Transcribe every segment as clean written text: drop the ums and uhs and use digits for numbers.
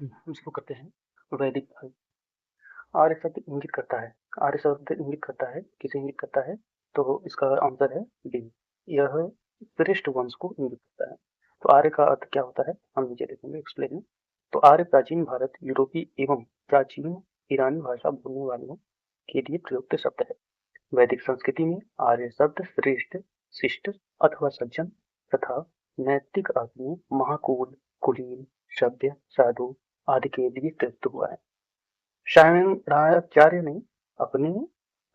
हम शुरू करते हैं। वैदिक काल। आर्य शब्द इंगित करता है, आर्य शब्द इंगित करता है, किसे इंगित करता है? तो इसका आंसर है डी। यह श्रेष्ठ वंश को इंगित करता है। तो आर्य का अर्थ क्या होता है हम नीचे देखेंगे एक्सप्लेन में। तो आर्य प्राचीन भारत, यूरोपीय एवं प्राचीन ईरानी भाषा बोलने वालों के लिए प्रयुक्त शब्द है। वैदिक संस्कृति में आर्य शब्द श्रेष्ठ, शिष्ट अथवा सज्जन तथा नैतिक अर्थ में महाकुल, कुलीन, सभ्य, साधु आदि के लिए प्रयुक्त हुआ है। शंकराचार्य ने अपने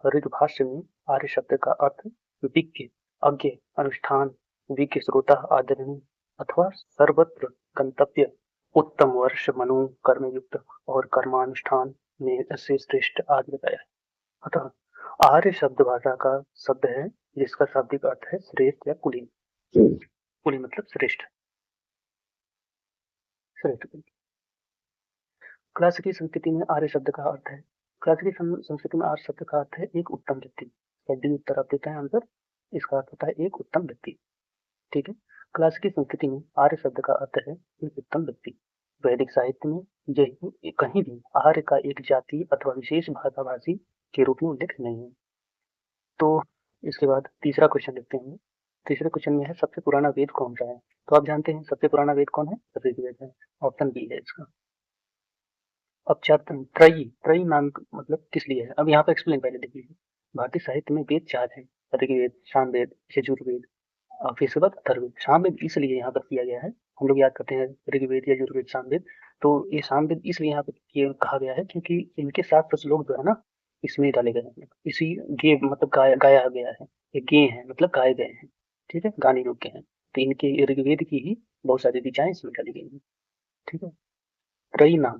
ऋग्भाष्य में आर्य शब्द का अर्थ विज्ञ, अज्ञ, अनुष्ठान, विज्ञ श्रोता, आदरणीय अथवा सर्वत्र गंतव्य, उत्तम वर्ष, मनु, कर्मयुक्त और कर्मानुष्ठान में से श्रेष्ठ आदि बताया है। अतः आर्य शब्द भाषा का शब्द है जिसका शाब्दिक अर्थ है श्रेष्ठ या कुलीन। कुलीन मतलब श्रेष्ठ, श्रेष्ठ। क्लासिकी संस्कृति में आर्य शब्द का अर्थ है, क्लासिकी संस्कृति में आर्य शब्द का अर्थ है एक उत्तम व्यक्ति। डी उत्तर आप देते हैं आंसर, इसका अर्थ होता है एक उत्तम व्यक्ति। ठीक है, क्लासिकी संस्कृति में आर्य शब्द का अर्थ है एक उत्तम व्यक्ति। वैदिक साहित्य में यही कहीं भी आर्य का एक जाति अथवा विशेष भाषाभाषी के रूप में उल्लेख नहीं है। तो इसके बाद तीसरा क्वेश्चन देखते हैं। तीसरे क्वेश्चन में है सबसे पुराना वेद कौन सा है? तो आप जानते हैं सबसे पुराना वेद कौन है? ऋग्वेद है। ऑप्शन बी है इसका। अब त्रयी, त्रयी नाम मतलब किस लिए है? अब यहाँ पर एक्सप्लेन पहले देख लीजिए। भारतीय साहित्य में वेद 4 हैं, ऋग्वेद, सामवेद, यजुर्वेद और फिर उसके बाद अथर्ववेद। सामवेद इसलिए यहाँ पर किया गया है, हम लोग याद करते हैं ऋग्वेद, यजुर्वेद, सामवेद। तो ये सामवेद इसलिए यहाँ पर ये कहा गया है क्योंकि इनके 7 श्लोक जो है ना इसमें डाले गए हैं। इसी गे मतलब गाया गया है। ये गे हैं मतलब गाए गए हैं। ठीक है, गाने योग्य हैं। तो इनके ऋग्वेद की ही बहुत सारी ऋचाएं इसमें डाली गई हैं। ठीक है, त्रयी नाम,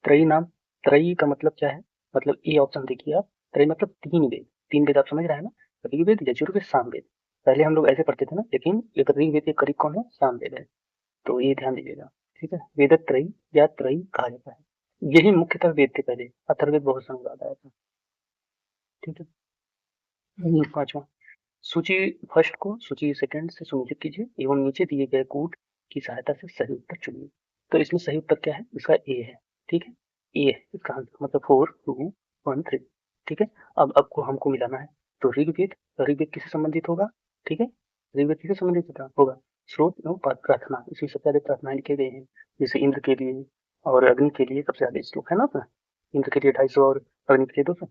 त्रयी नाम, त्रयी का मतलब क्या है? मतलब ये ऑप्शन देखिए आप, त्रयी मतलब 3 वेद। 3 वेद आप समझ रहे हैं ना? ऋग्वेद, यजुर्वेद, सामवेद। पहले हम लोग ऐसे पढ़ते थे ना, लेकिन एक ऋग्वेद के करीब कौन है? सामवेद है। तो ये ध्यान दीजिएगा। ठीक है, वेदत्रयी या त्रयी कहा जाता है। यही मुख्यतः वेद थे पहले, अथर्ववेद बहुत समय बाद आया था। ठीक है, 5वां, सूची फर्स्ट को सूची सेकंड से सुनिश्चित कीजिए एवं नीचे दिए गए कोड की सहायता से सही उत्तर चुनिए। तो इसमें सही उत्तर क्या है? इसका ए है। ठीक है, ए है इसका आंसर, मतलब 4 2 1 3। ठीक है, अब आपको हमको मिलाना है। तो ऋग्वेद, ऋग्वेद किससे संबंधित होगा? ठीक है, ऋग्वेद किससे संबंधित होगा? स्रोत एवं प्रार्थना, इसमें सबसे ज्यादा प्रार्थनाएं लिखे गए हैं। जैसे इंद्र के लिए और अग्नि के लिए सबसे ज्यादा श्लोक है ना अपना। इंद्र के लिए 250 और अग्नि के लिए 200।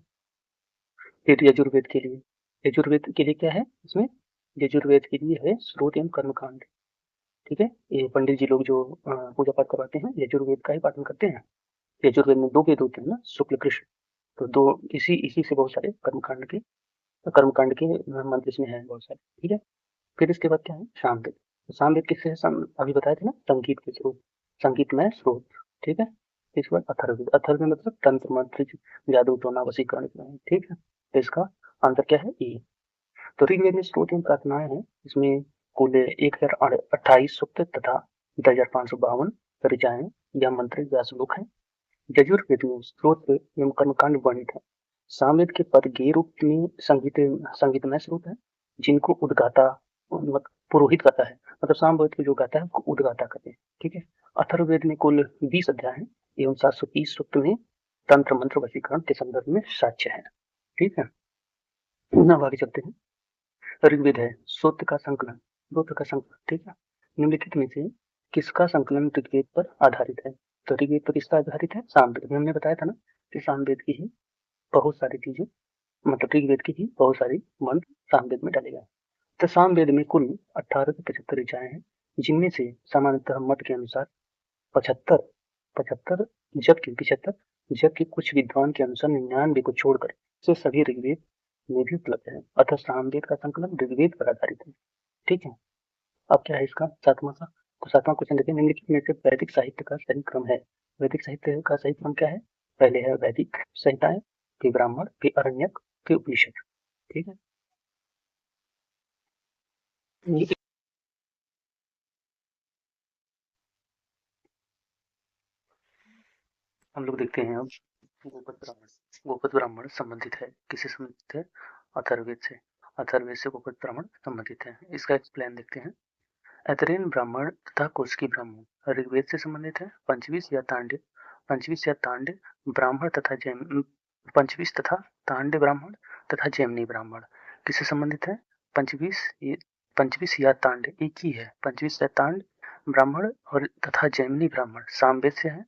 फिर यजुर्वेद के लिए, यजुर्वेद के लिए क्या है इसमें? यजुर्वेद के लिए है स्रोत एवं कर्मकांड। ठीक है, ये पंडित जी लोग जो पूजा पाठ करवाते हैं यजुर्वेद का ही पाठन करते हैं। यजुर्वेद में 2 वेद होते हैं ना, शुक्ल कृष्ण। तो दो इसी इसी से बहुत सारे कर्मकांड के मंत्र इसमें है बहुत सारे। ठीक है, फिर इसके बाद क्या है? सामवेद। तो सामवेद किससे है? अभी बताए थे ना, संगीत के स्रोत, संगीतमय स्रोत। ठीक है, इसके बाद अथर्ववेद, अथर्ववेद मतलब तंत्र मंत्र, जादू टोना वशीकरण। ठीक है, तो इसका आंसर क्या है? ई। तो ऋग्वेद में स्रोत एवं प्रार्थनाएं हैं, इसमें कुल 1028 सूक्त तथा 10,552 ऋचाएं या मंत्र या श्लोक हैं। यजुर्वेद में स्रोत एवं कर्मकांड वर्णित है। सामवेद के पद गे रूप में संगीतमय स्रोत है, जिनको उद्गाता पुरोहित करता है। मतलब सामवेद को जो गाता है उसको उद्गाता कहते हैं। ठीक है, अथर्ववेद में कुल 20 अध्याय हैं एवं 730 सूक्त में तंत्र मंत्र वशीकरण के संदर्भ में साक्ष्य है। ठीक है, अब आगे चलते हैं। ऋग्वेद है सूक्त का संकलन, सूत्र का संकलन। ठीक है, निम्नलिखित में से किसका संकलन ऋग्वेद पर आधारित है? तो ऋग्वेद पर किसका आधारित है? सामवेद। हमने बताया था ना कि सामवेद की ही बहुत सारी चीजें, मतलब ऋग्वेद की ही बहुत सारी मंत्र सामवेद में डाले गए। तो सामवेद में कुल 18 से 75 ऋचाएं हैं, जिनमें से सामान्यतः मत के अनुसार 75 75 जबकि 75 जबकि कुछ विद्वान के अनुसार 99 को छोड़कर से सभी ऋग्वेद में भी उपलब्ध है। अतः सामवेद का संकलन ऋग्वेद पर आधारित है। ठीक है, अब क्या है इसका 7वां क्वेश्चन देखिए। निम्नलिखित में से वैदिक साहित्य का सही क्रम है। वैदिक साहित्य का सही क्रम क्या है? पहले है वैदिक संहिताएं, फिर ब्राह्मण, फिर अरण्यक, फिर उपनिषद। ठीक है, ये हम लोग देखते हैं अब। गोपद ब्राह्मण, गोपद ब्राह्मण संबंधित है, किससे संबंधित है? अथर्ववेद से। अथर्ववेद से गोपद ब्राह्मण संबंधित है। इसका एक्सप्लेन देखते हैं। ऐतरेय ब्राह्मण तथा कौशिकी ब्राह्मण ऋग्वेद से संबंधित है। पंचवीस या तांडव पंचविंश या तांड ब्राह्मण तथा पंचविंश तथा तांड ब्राह्मण तथा जैमिनी ब्राह्मण किससे संबंधित है? पंचविंश या तांड एक ही है। पंचविंश या तांड ब्राह्मण और तथा जैमिनी ब्राह्मण सामवेद से है,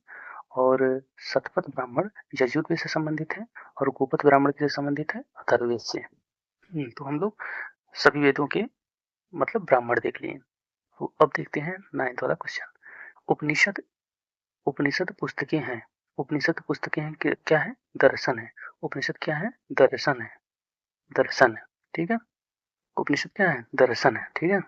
और शतपथ ब्राह्मण यजुर्वेद से संबंधित है, और गोपथ ब्राह्मण किससे संबंधित है? अथर्ववेद से। तो हम लोग सभी वेदों के मतलब ब्राह्मण देख लिए। तो अब देखते हैं 9th वाला क्वेश्चन। उपनिषद पुस्तकें हैं। उपनिषद पुस्तकें हैं क्या है? दर्शन है। उपनिषद क्या है? दर्शन है। दर्शन है, ठीक है। उपनिषद क्या है? दर्शन है, ठीक है।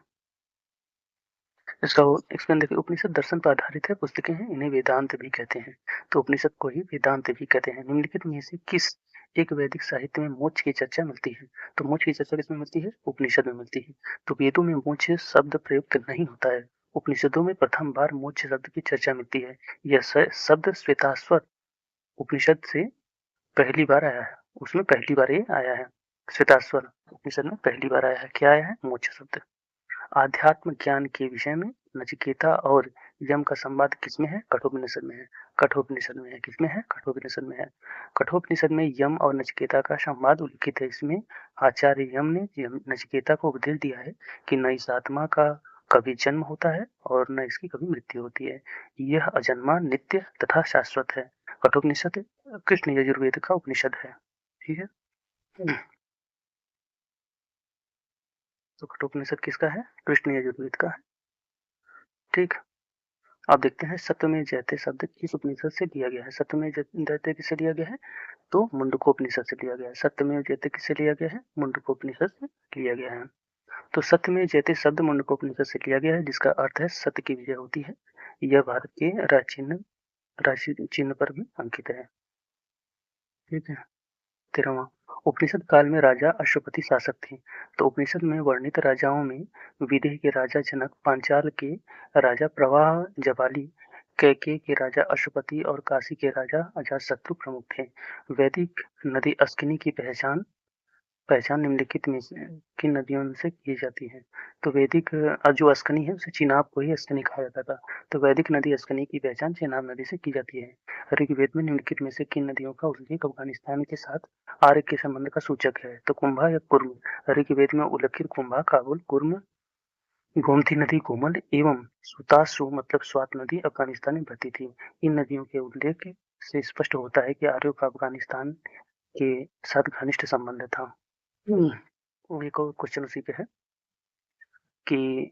इसका एक्सप्लेन देखिए। उपनिषद दर्शन पर आधारित है, पुस्तकें हैं, इन्हें वेदांत भी कहते हैं। तो उपनिषद को ही वेदांत भी कहते हैं। निम्नलिखित में से किस एक वैदिक साहित्य में मोक्ष की चर्चा मिलती है? तो मोक्ष की चर्चा किसमें मिलती है? उपनिषद में मिलती है। तो वेदों में मोक्ष शब्द प्रयुक्त नहीं होता है। उपनिषदों में प्रथम बार मोक्ष शब्द की चर्चा मिलती है। यह शब्द श्वेताश्वर उपनिषद से पहली बार आया है। उसमें पहली बार ये आया है। श्वेताश्वर उपनिषद में पहली बार आया है। क्या आया है? मोक्ष शब्द। आध्यात्म ज्ञान के विषय में नचिकेता और यम का संवाद किसमें है? कठोपनिषद में है। कठोपनिषद में है। किसमें है? कठोपनिषद में है। कठोपनिषद में यम और नचिकेता का संवाद उल्लिखित है। इसमें आचार्य यम ने नचिकेता को उपदेश दिया है कि न इस आत्मा का कभी जन्म होता है और न इसकी कभी मृत्यु होती है। यह अजन्मा, नित्य तथा शाश्वत है। कठोपनिषद कृष्ण यजुर्वेद का उपनिषद है, ठीक है। तो कठोपनिषद किसका है? कृष्ण यजुर्वेद का है, ठीक। अब देखते हैं सत्यमेव जयते शब्द किस उपनिषद से लिया गया है? सत्यमेव जयते किससे लिया गया है? तो मुंडकोपनिषद से लिया गया है। सत्यमेव जयते किससे लिया गया है? मुंडकोपनिषद से लिया गया है। तो सत्यमेव जयते शब्द मुंडकोपनिषद से लिया गया है, जिसका अर्थ है सत्य की विजय होती है। यह भारत के राशि चिन्ह पर भी अंकित है, ठीक है। 13वां, उपनिषद काल में राजा अश्वपति शासक थे। तो उपनिषद में वर्णित राजाओं में विदेह के राजा जनक, पांचाल के राजा प्रवाह जबाली, कैकेय के राजा अश्वपति और काशी के राजा अजातशत्रु प्रमुख थे। वैदिक नदी अस्किनी की पहचान निम्नलिखित में से किन नदियों से की जाती है? तो वैदिक जो अस्कनी है उसे चिनाब को ही अस्कनी कहा जाता था। तो वैदिक नदी अस्कनी की पहचान चिनाब नदी से की जाती है। ऋग्वेद में निम्नलिखित में से किन नदियों का उल्लेख अफगानिस्तान के साथ आर्य के संबंध का सूचक है? तो कुंभा या कुर्म। ऋग्वेद में उल्लेखित कुंभा, काबुल, कुर्म, गोमती नदी, कोमल एवं सुतासु मतलब स्वात नदी अफगानिस्तान में बहती थी। इन नदियों के उल्लेख से स्पष्ट होता है कि आर्यों का अफगानिस्तान के साथ घनिष्ठ संबंध था। एक और क्वेश्चन उसी पे है कि,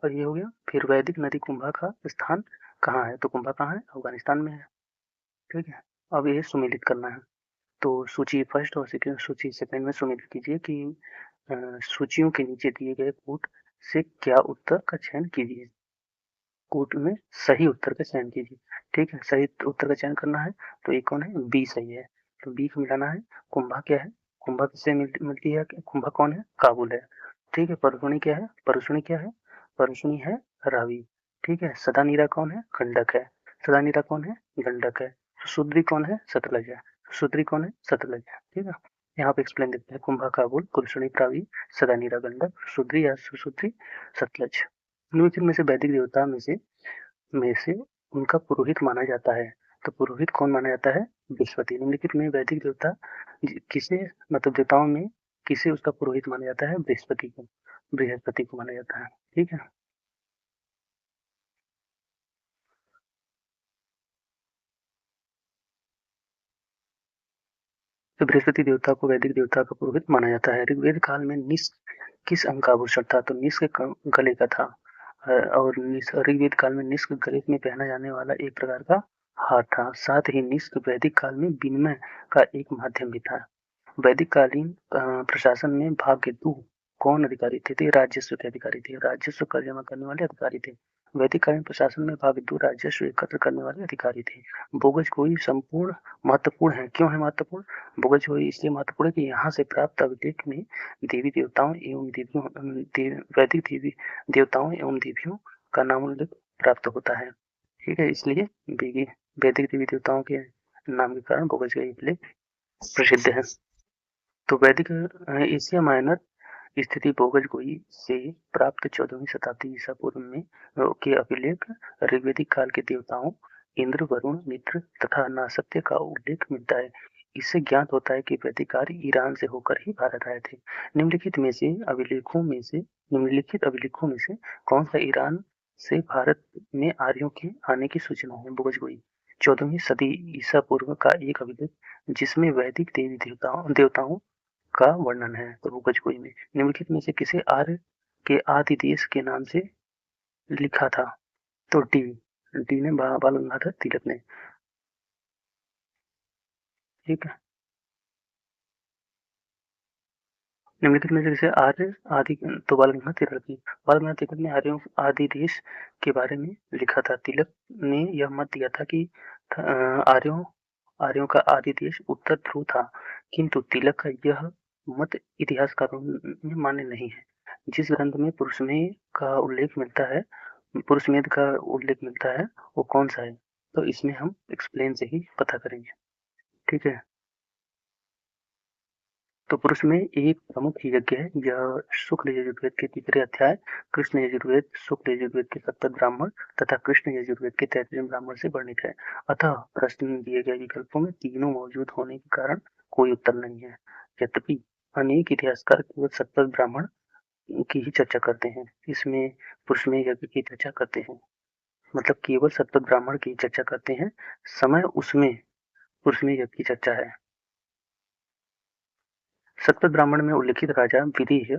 और ये हो गया। फिर वैदिक नदी कुंभा का स्थान कहाँ है? तो कुंभा कहाँ है? अफगानिस्तान में है, ठीक है। अब ये सुमेलित करना है। तो सूची फर्स्ट और सेकंड, सूची सेकंड में सुमेलित कीजिए कि सूचियों के नीचे दिए गए कूट से क्या उत्तर का चयन कीजिए। कूट में सही उत्तर का चयन कीजिए, ठीक है। सही उत्तर का चयन करना है। तो एक कौन है? बी सही है। तो बी को मिलाना है। कुंभा क्या है? कुंभा किससे मिलती है? कुंभा कौन है? काबुल है, ठीक है। परसुणी क्या है? परसुणी क्या है? परसुणी है रावी, ठीक है। सदानीरा कौन है? गंडक है। सदानीरा कौन है? गंडक है। सुश्रुद्री कौन है? सतलज है। सुश्रुद्री कौन है? सतलज है, ठीक है। यहाँ पे एक्सप्लेन देते हैं। कुंभा काबुल, कुलसुणी प्रावी, सदानीरा गंडक, सुश्रुद्री या सुश्रुद्री सतलज। निम्नलिखित में से वैदिक देवता में से उनका पुरोहित माना जाता है। तो पुरोहित कौन माना जाता है? बृहस्पति। निम्नलिखित में वैदिक देवता किसे मतलब देवताओं में किसे उसका पुरोहित माना जाता है? बृहस्पति को। बृहस्पति को माना जाता है, ठीक है। तो बृहस्पति देवता को वैदिक देवता का पुरोहित माना जाता है। ऋग्वेद काल में निष्क किस अंग का आभूषण था? तो निष्क गले का था। और ऋग्वेद काल में निष्क गले में पहना जाने वाला एक प्रकार का हार था। साथ ही निष्क वैदिक काल में विनिमय का एक माध्यम भी था। वैदिक कालीन प्रशासन में भाग्यदूह कौन अधिकारी थे? तो ये राजस्व के अधिकारी थे। राजस्व कर जमा करने वाले अधिकारी थे। वैदिक कालीन प्रशासन में भाग्यदूह राजस्व एकत्र करने वाले अधिकारी थे। बोगज कोई संपूर्ण महत्वपूर्ण है। क्यों है महत्वपूर्ण? बोगज कोई इसलिए महत्वपूर्ण है कि यहाँ से प्राप्त अभिलेख में देवी देवताओं एवं देवियों वैदिक देवी देवताओं एवं देवियों का नाम उल्लेख प्राप्त होता है, ठीक है। इसलिए वैदिक देवी देवताओं के नाम के कारण बोगज का अभिलेख प्रसिद्ध है। तो वैदिक एशिया माइनर स्थिति बोगज गोई से प्राप्त 14वीं शताब्दी ईसा पूर्व में के अभिलेख ऋग्वैदिक काल के देवताओं इंद्र, वरुण, मित्र तथा नासत्य का उल्लेख मिलता है। इससे ज्ञात होता है कि वैदिक आर्य ईरान से होकर ही भारत आए थे। निम्नलिखित अभिलेखों में से कौन सा ईरान से भारत में आर्यों के आने की सूचना है? बुगजगोई 14वीं सदी ईसा पूर्व का एक अभिलेख जिसमें वैदिक देवी देवताओं का वर्णन है। तो बुगजगोई में निम्नलिखित में से किसे आर्य के आदि देश के नाम से लिखा था? तो डी ने बाल गंगाधर तिलक ने। ठीक है। निम्नलिखित में से किसे आर्य आदि तो बाल गंगाधर तिलक ने आर्यों आदि देश के बारे में लिखा था। तिलक ने यह मत दिया था कि आर्यों आर्यों का आदि देश उत्तर ध्रुव था, किंतु तिलक का यह मत इतिहासकारों में मान्य नहीं है। जिस ग्रंथ में पुरुषमेध का उल्लेख मिलता है वो कौन सा है? तो इसमें हम एक्सप्लेन से ही पता करेंगे। ठीक है। तो पुरुष में एक प्रमुख यज्ञ है। यह शुक्ल यजुर्वेद के तीसरे अध्याय, कृष्ण यजुर्वेद, शुक्ल यजुर्वेद के 70 ब्राह्मण तथा कृष्ण यजुर्वेद के 33 ब्राह्मण से वर्णित है। अतः प्रश्न में दिए गए विकल्पों में तीनों मौजूद होने के कारण कोई उत्तर नहीं है। यद्यपि अनेक इतिहासकार केवल 70 ब्राह्मण की ही चर्चा करते हैं। इसमें पुरुष में यज्ञ की चर्चा करते हैं, मतलब केवल 70 ब्राह्मण की चर्चा करते हैं। समय उसमें पुरुष में यज्ञ की चर्चा है। 70 ब्राह्मण में उल्लिखित राजा विदेह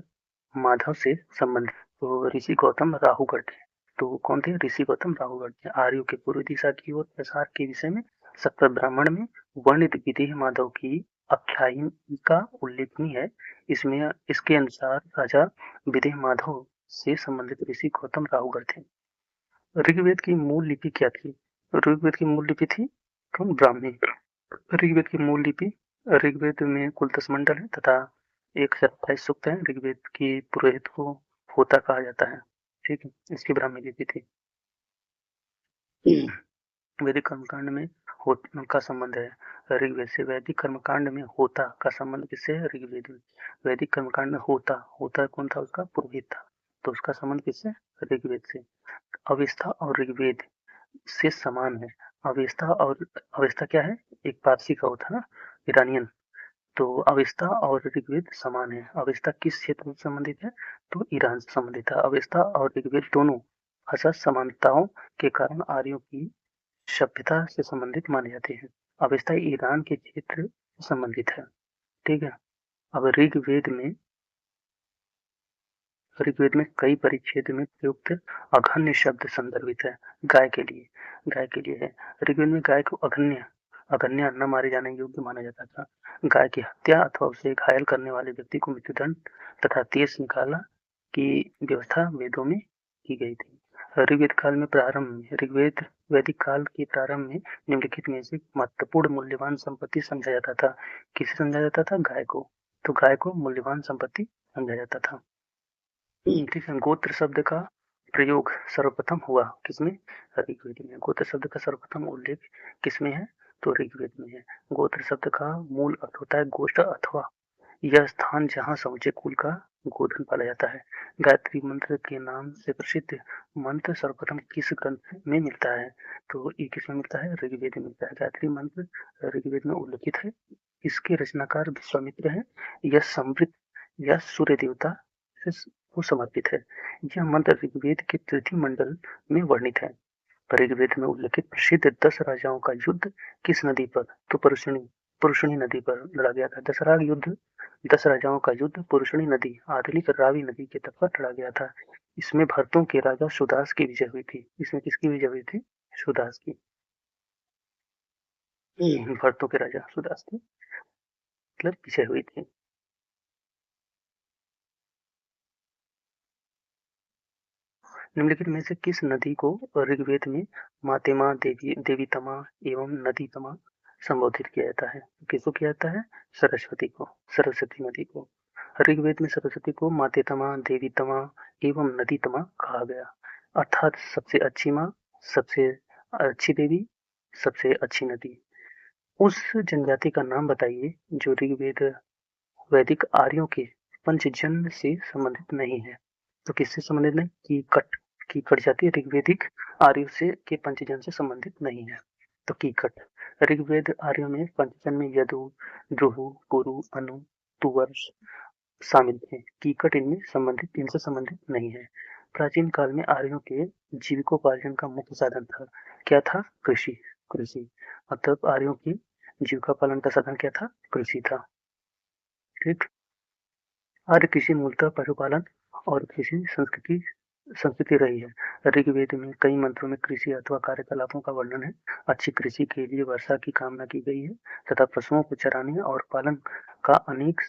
माधव से संबंधित तो ऋषि गौतम राहुगढ़ थे। तो कौन थे? ऋषि गौतम राहुगढ़ थे। आर्यों के पूर्व दिशा की ओर प्रसार के विषय में 70 ब्राह्मण में वर्णित विदेह माधव की आख्यायिका उल्लेखनीय है। इसमें इसके अनुसार राजा विदेह माधव से संबंधित ऋषि गौतम राहुगढ़ थे। ऋग्वेद की मूल लिपि क्या थी? ऋग्वेद की मूल लिपि थी कौन? ब्राह्मी। ऋग्वेद की मूल लिपि, ऋग्वेद में कुल 10 मंडल है तथा 128 सूक्त है। ऋग्वेद की पुरोहित को होता कहा जाता है। ठीक है, इसकी ब्राह्मी लिपि थी। वैदिक कर्मकांड में होता का संबंध है ऋग्वेद से। वैदिक कर्मकांड में होता का संबंध किससे है? ऋग्वेद में। वैदिक कर्मकांड में होता कौन था? उसका पुरोहित था, तो उसका संबंध किससे? ऋग्वेद से। अवस्था और ऋग्वेद से समान है। अवस्था क्या है? एक पारसी का होता है ना, ईरानियन। तो अवस्था और ऋग्वेद समान है। अवस्था किस क्षेत्र से संबंधित है? तो ईरान से संबंधित है। अवस्था और ऋग्वेद दोनों भाषा समानताओं के कारण आर्यों की सभ्यता से संबंधित माने जाते हैं। अवस्था ईरान के क्षेत्र से संबंधित है। ठीक है। अब ऋग्वेद में कई परिच्छेद में प्रयुक्त अघन्य शब्द संदर्भित है। गाय के लिए है। ऋग्वेद में गाय को अघन्य न मारे जाने योग्य माना जाता था। गाय की हत्या अथवा उसे घायल करने वाले व्यक्ति को मृत्युदंड तथा तेज निकाला की व्यवस्था वेदों में की गई थी। वैदिक काल के प्रारंभ में निम्नलिखित में से महत्वपूर्ण मूल्यवान संपत्ति समझा जाता था। किसे समझा जाता था? गाय को। तो गाय को मूल्यवान संपत्ति समझा जाता था। ठीक है। गोत्र शब्द का प्रयोग सर्वप्रथम हुआ किसमें? ऋग्वेद में। गोत्र शब्द का सर्वप्रथम उल्लेख किसमें है? तो ऋग्वेद में है। गोत्र शब्द का मूल अर्थ होता है गोष्ठ अथवा यह स्थान जहाँ समूचे कुल का गोधन पाला जाता है। गायत्री मंत्र के नाम से प्रसिद्ध मंत्र सर्वप्रथम किस ग्रंथ में मिलता है? तो ये किसमें मिलता है? ऋग्वेद में मिलता है। गायत्री मंत्र ऋग्वेद में उल्लिखित है। इसके रचनाकार विश्वामित्र है। यह समृद्ध या सूर्य देवता को समर्पित है। यह मंत्र ऋग्वेद के तृतीय मंडल में वर्णित है। ऋग्वेद में उल्लिखित प्रसिद्ध 10 राजाओं का युद्ध किस नदी पर? तो पुरुषणी नदी पर लड़ा गया था। 10 राजाओं का युद्ध पुरुषणी नदी, आधुनिक रावी नदी के तट पर लड़ा गया था। इसमें भरतों के राजा सुदास की विजय हुई थी। इसमें किसकी विजय हुई थी? सुदास की। भरतों के राजा सुदास की मतलब विजय हुई थी। निम्नलिखित में से किस नदी को ऋग्वेद में मातेमा, देवीतमा एवं नदीतमा संबोधित किया जाता है? किसको किया जाता है? सरस्वती नदी को। ऋग्वेद में सरस्वती को मातेतमा, देवीतमा एवं नदीतमा कहा गया, अर्थात सबसे अच्छी माँ, सबसे अच्छी देवी, सबसे अच्छी नदी। उस जनजाति का नाम बताइए जो वैदिक आर्यों के पंचजन्य से संबंधित नहीं है। तो किससे संबंधित नहीं? कीकट जाति ऋग्वेदिक आर्यों से के पंचजन से संबंधित नहीं है। तो कीकट, ऋग्वेद आर्यों में पंचजन में यदु, ध्रुव, पुरु, अनु, तुवर शामिल थे। कीकट इनसे संबंधित नहीं है। प्राचीन काल में आर्यों के जीविकोपार्जन का मुख्य साधन था। क्या था? कृषि। कृषि मतलब आर्यों की जीविका पालन का साधन क्या था? कृषि था। ठीक। आर्य कृषि मूलतः पशुपालन और कृषि संस्कृति रही है। ऋग्वेद में कई मंत्रों में कृषि अथवा कार्यकलापों का वर्णन है। अच्छी कृषि के लिए वर्षा की कामना की गई है तथा पशुओं को चराने और पालन का अनेक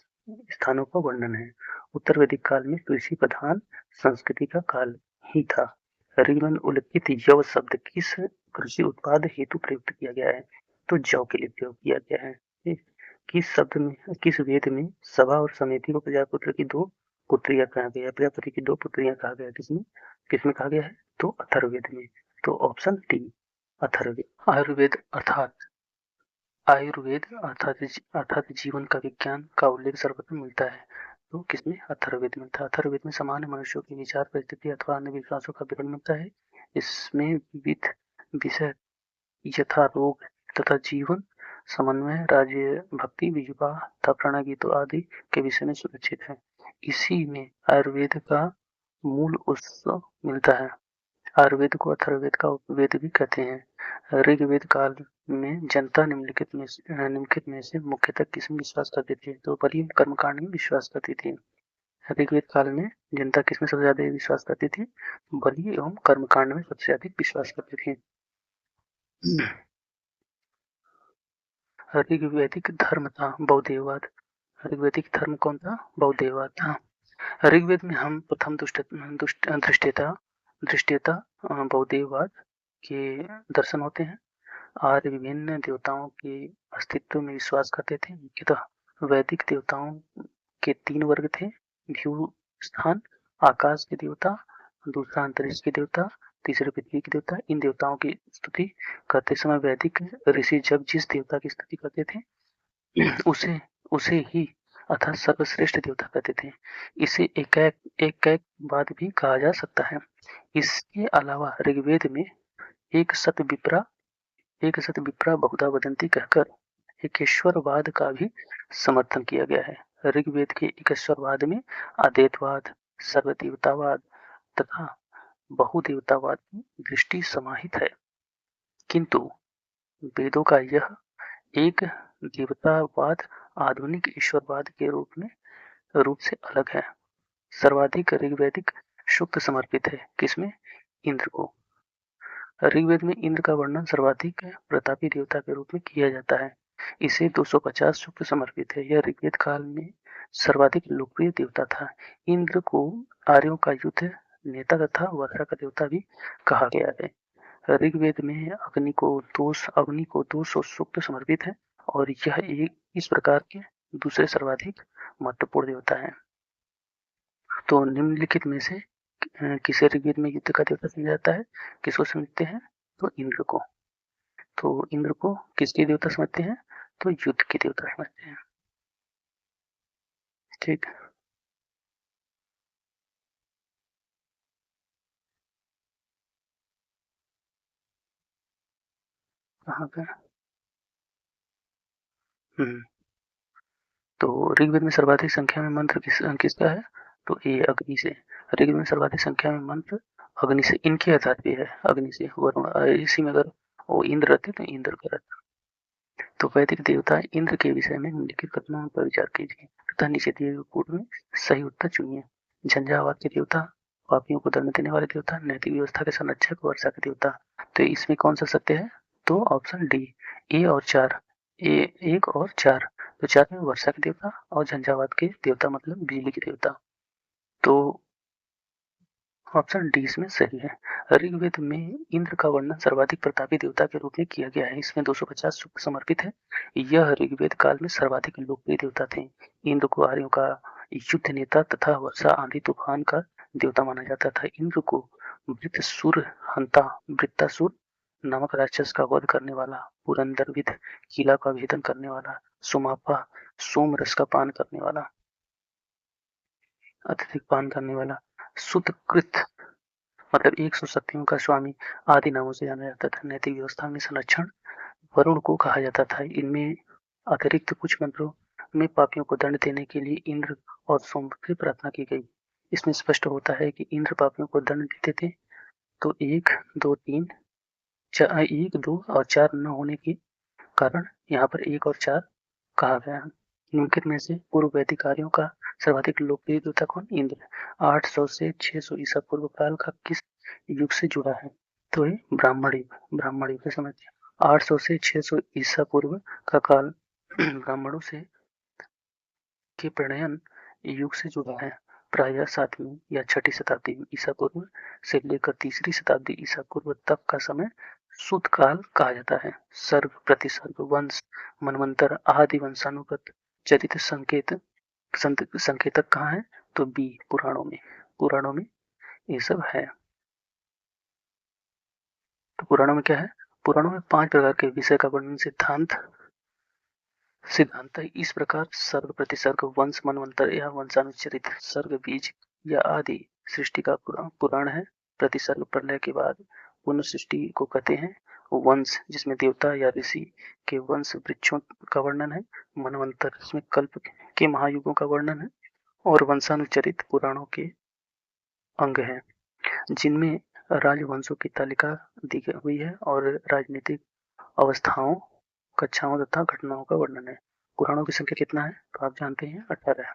स्थानों पर वर्णन है। उत्तर वैदिक काल में कृषि प्रधान संस्कृति का काल ही था। ऋग्वेद में उल्लिखित यव शब्द किस कृषि उत्पाद हेतु प्रयुक्त किया गया है? तो जौ के लिए प्रयोग किया गया है। किस वेद में सभा और समिति को प्रजापुत्र की दो पुत्रियां कहा गया है? प्रजापति की दो पुत्रियां कहा गया है। किसमें किसमें कहा गया है? तो अथर्ववेद में। तो ऑप्शन डी, अथर्ववेद। आयुर्वेद अर्थात जीवन का विज्ञान का उल्लेख सर्वप्रथम मिलता है तो किसमें? अथर्ववेद में मिलता है। अथर्ववेद में सामान्य मनुष्यों की विचार परिस्थिति अथवा अन्य विश्वासों का विवरण मिलता है। इसमें विविध विषय यथा रोग तथा जीवन, समन्वय, राज्य भक्ति, विवाह तथा प्रणगीतों आदि के विषय में सुरक्षित है। इसी में आयुर्वेद का मूल उत्सव मिलता है। आयुर्वेद को अथर्ववेद का उपवेद भी कहते हैं। ऋग्वेद काल में जनता निम्नलिखित में से मुख्यतः किसमें विश्वास करती थी? तो बलि कर्मकांड में विश्वास करती थी। ऋग्वेद काल में जनता किसमें सबसे ज्यादा विश्वास करती थी? बलि एवं कर्मकांड में सबसे अधिक विश्वास करती थी। ऋग्वैदिक धर्म था बौद्धवाद। ऋग्वैदिक धर्म कौन था? बौद्धवाद था। ऋग्वेद में हम प्रथम दृष्टियता बौद्धवाद के दर्शन होते हैं। आर्य विभिन्न देवताओं के अस्तित्व में विश्वास करते थे। मुख्यतः वैदिक देवताओं के 3 वर्ग थे। भू स्थान, आकाश के देवता, दूसरा अंतरिक्ष के देवता, तीसरे पृथ्वी के देवता। इन देवताओं की स्तुति करते समय वैदिक ऋषि जब जिस देवता की स्तुति करते थे उसे ही अर्थात सर्वश्रेष्ठ देवता कहते थे। इसे एक बात भी कहा जा सकता है। इसके अलावा ऋग्वेद में एक सत विप्रा बहुधा वदंती कहकर एकेश्वरवाद का भी समर्थन किया गया है। ऋग्वेद के एकेश्वरवाद में अद्वैतवाद, सर्वदेवतावाद तथा बहुदेवतावाद की दृष्टि समाहित है। किंतु वेदों का यह एक देवतावाद आधुनिक ईश्वरवाद के रूप से अलग है। सर्वाधिक ऋग्वैदिक सूक्त समर्पित है किसमें? इंद्र को। ऋग्वेद में इंद्र का वर्णन सर्वाधिक प्रतापी देवता के रूप में किया जाता है। इसे 250 सूक्त समर्पित है। यह ऋग्वेद काल में सर्वाधिक लोकप्रिय देवता था। इंद्र को आर्यों का युद्ध नेता तथा वर्षा का देवता भी कहा गया है। ऋग्वेद में अग्नि को 200 सूक्त समर्पित है और यह एक इस प्रकार के दूसरे सर्वाधिक महत्वपूर्ण देवता है। तो निम्नलिखित में से किसे ऋग्वेद में युद्ध का देवता समझा जाता है? किसको समझते हैं? तो इंद्र को। तो इंद्र को किसके देवता समझते हैं? तो युद्ध के देवता समझते हैं। ठीक। कहाँ पे? तो ऋग्वेद में सर्वाधिक संख्या में मंत्र किसका है? तो ये अग्नि से। ऋग्वेद में सर्वाधिक संख्या में मंत्र अग्नि से, इनके आधार पे है। अग्नि से इसी में अगर वो इंद्र रहते तो इंद्र का रहता। तो वैदिक देवता इंद्र के विषय में निम्नलिखित कथनों पर विचार कीजिए तथा नीचे दिए गए कोड में सही उत्तर चुनिए। झंझावात के देवता, पापियों को दंड देने वाले देवता, नैतिक व्यवस्था के संरक्षक, वर्षा के देवता। तो इसमें कौन सा सत्य है? तो ऑप्शन डी, ए और 4। ए 1 और 4। तो 4 में वर्षा के देवता और झंझावात के देवता मतलब बिजली के देवता। तो ऑप्शन डी इसमें सही है। ऋग्वेद में इंद्र का वर्णन सर्वाधिक प्रतापी देवता के रूप में किया गया है। इसमें 250 सूक्त समर्पित है। यह ऋग्वेद काल में सर्वाधिक लोकप्रिय देवता थे। इंद्र को आर्यों का युद्ध नेता तथा वर्षा, आंधी, तूफान का देवता माना जाता था। इंद्र को वृत्तासुर नामक राक्षस का वध करने वाला, पुरंदरविद किला का भेदन करने वाला, सोमापा सोम रस का पान करने वाला, अत्यधिक पान करने वाला, सुतकृत मतलब 100 शक्तियों का स्वामी आदि नामों से जाना जाता था। नैतिक व्यवस्था में संरक्षण वरुण को कहा जाता था। इनमें अतिरिक्त कुछ मंत्रों में पापियों को दंड देने के लिए इंद्र और सोम से प्रार्थना की गई। इसमें स्पष्ट होता है कि इंद्र पापियों को दंड देते थे, तो 1, 2, 3, 1, 2 और 4 न होने के कारण यहाँ पर 1 और 4 कहा गया है। निम्नलिखित में से पूर्व वैदिक कार्यों का सर्वाधिक लोकप्रिय देवता कौन? इंद्र। 800 से 600 ईसा पूर्व काल का किस युग से जुड़ा है? तो ये ब्राह्मण युग। ब्राह्मण युग समझिए 800 से 600 ईसा पूर्व का काल ब्राह्मणों से के प्रणयन युग से जुड़ा है। प्रायः 7वीं या 6ठी शताब्दी ईसा पूर्व से लेकर 3री शताब्दी ईसा पूर्व तक का समय शुद्ध काल कहा जाता है। सर्ग, प्रतिसर्ग, वंश, मनवंतर, आदि वंशानुगत चरित्र संकेतक कहाँ है? तो बी पुराणों में। पुराणों में ये सब है। तो पुराणों में क्या है? पुराणों में 5 प्रकार के विषय का वर्णन सिद्धांत इस प्रकार सर्ग, प्रतिसर्ग, वंश, मनवंतर या वंशानुचरित, सर्ग बीज या आदि सृष्टि का पुराण है। प्रतिसर्ग प्रलय के बाद पुनः को कहते हैं। वंश जिसमें देवता या ऋषि के वंश वृक्षों का वर्णन है। मनवंतर जिसमें कल्प के महायुगों का वर्णन है। और वंशानुचरित पुराणों के अंग हैं जिनमें राजवंशों की तालिका दी हुई है और राजनीतिक अवस्थाओं, कक्षाओं तथा घटनाओं का वर्णन है। पुराणों की संख्या कितना है? तो आप जानते हैं 18।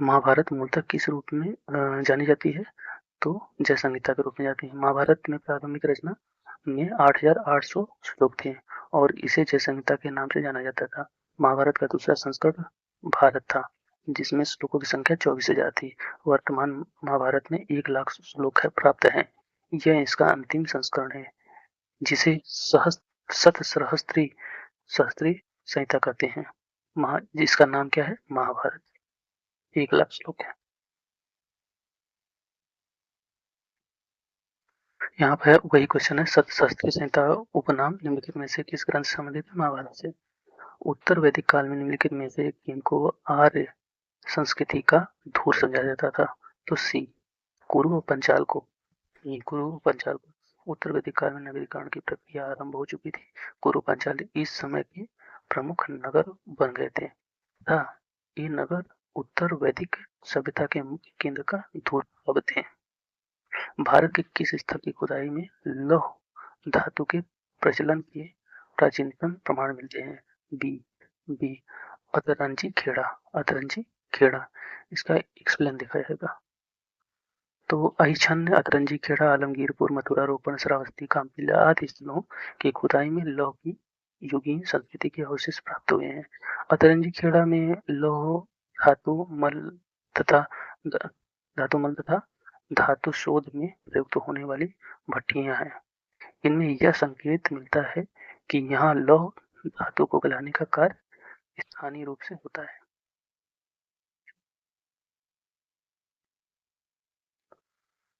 महाभारत मूलतः किस रूप में जानी जाती है? तो जय संहिता के रूप में जाती है। महाभारत में प्रारंभिक रचना में 8800 श्लोक थे और इसे जय संहिता के नाम से जाना जाता था। महाभारत का दूसरा संस्करण भारत था जिसमें श्लोकों की संख्या 24,000 थी। वर्तमान महाभारत में 1,00,000 श्लोक प्राप्त हैं। यह इसका अंतिम संस्करण है जिसे सहस्त्री संहिता कहते हैं। जिसका नाम क्या है? महाभारत। 1,00,000 श्लोक है। यहाँ पर वही क्वेश्चन है, सहस्त्री संहिता उपनाम निम्नलिखित में से किस ग्रंथ से संबंधित है? महाभारत से। उत्तर वैदिक काल में निम्नलिखित में से किनको आर्य संस्कृति का धूर समझा जाता था? तो सी कुरु पंचाल को। उत्तर वैदिक काल में नगरीकरण की प्रक्रिया आरंभ हो चुकी थी। कुरु पंचाल इस समय के प्रमुख नगर बन गए थे तथा ये नगर उत्तर वैदिक सभ्यता के मुख्य केंद्र का धूल थे। भारत के किस स्थल की खुदाई में लौह धातु के प्रचलन के प्राचीनतम प्रमाण मिलते हैं? बी अतरंजी खेड़ा। अतरंजी खेड़ा इसका एक्सप्लेन देखा जाएगा। तो अहिछन्न, अतरंजी खेड़ा, आलमगीरपुर, मथुरा, रोपण, श्रावस्ती, कामपिला आदि स्थलों की खुदाई में लौह की युगीन संस्कृति के अवशेष प्राप्त हुए हैं। अतरंजी खेड़ा में लौह धातु मल तथा धातु शोध में प्रयुक्त होने वाली भट्टियां हैं। इनमें यह संकेत मिलता है कि यहाँ लौह धातु को गलाने का कार्य स्थानीय रूप से होता है।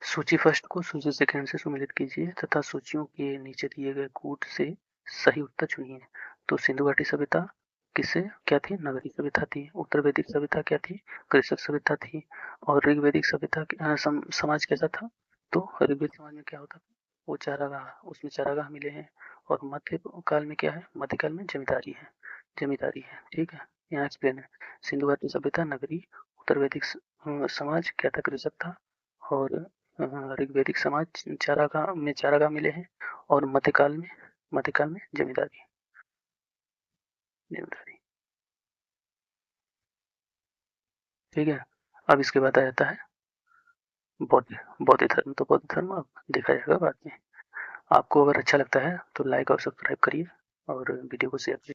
सूची फर्स्ट को सूची सेकंड से सम्मिलित कीजिए तथा सूचियों के नीचे दिए गए कूट से सही उत्तर चुनिए। तो सिंधु घाटी सभ्यता किससे क्या थी? नगरीय सभ्यता थी। उत्तर वैदिक सभ्यता क्या थी? कृषक सभ्यता थी। और ऋग्वैदिक सभ्यता समाज कैसा था? तो ऋग्वैदिक समाज में क्या होता था? वो चारागाह, उसमें चारागाह मिले हैं। और मध्य काल में क्या है? मध्यकाल में जमींदारी है। ठीक है, यहाँ एक्सप्लेन है। सिंधु घाटी सभ्यता नगरी, उत्तर वैदिक समाज क्या था? कृषक था। और ऋग्वैदिक समाज चारागाह मिले हैं। और मध्यकाल में जमींदारी। ठीक है, अब इसके बाद आ जाता है बौद्ध धर्म। तो बौद्ध धर्म अब देखा जाएगा बाद में। आपको अगर अच्छा लगता है तो लाइक और सब्सक्राइब करिए और वीडियो को शेयर करिए।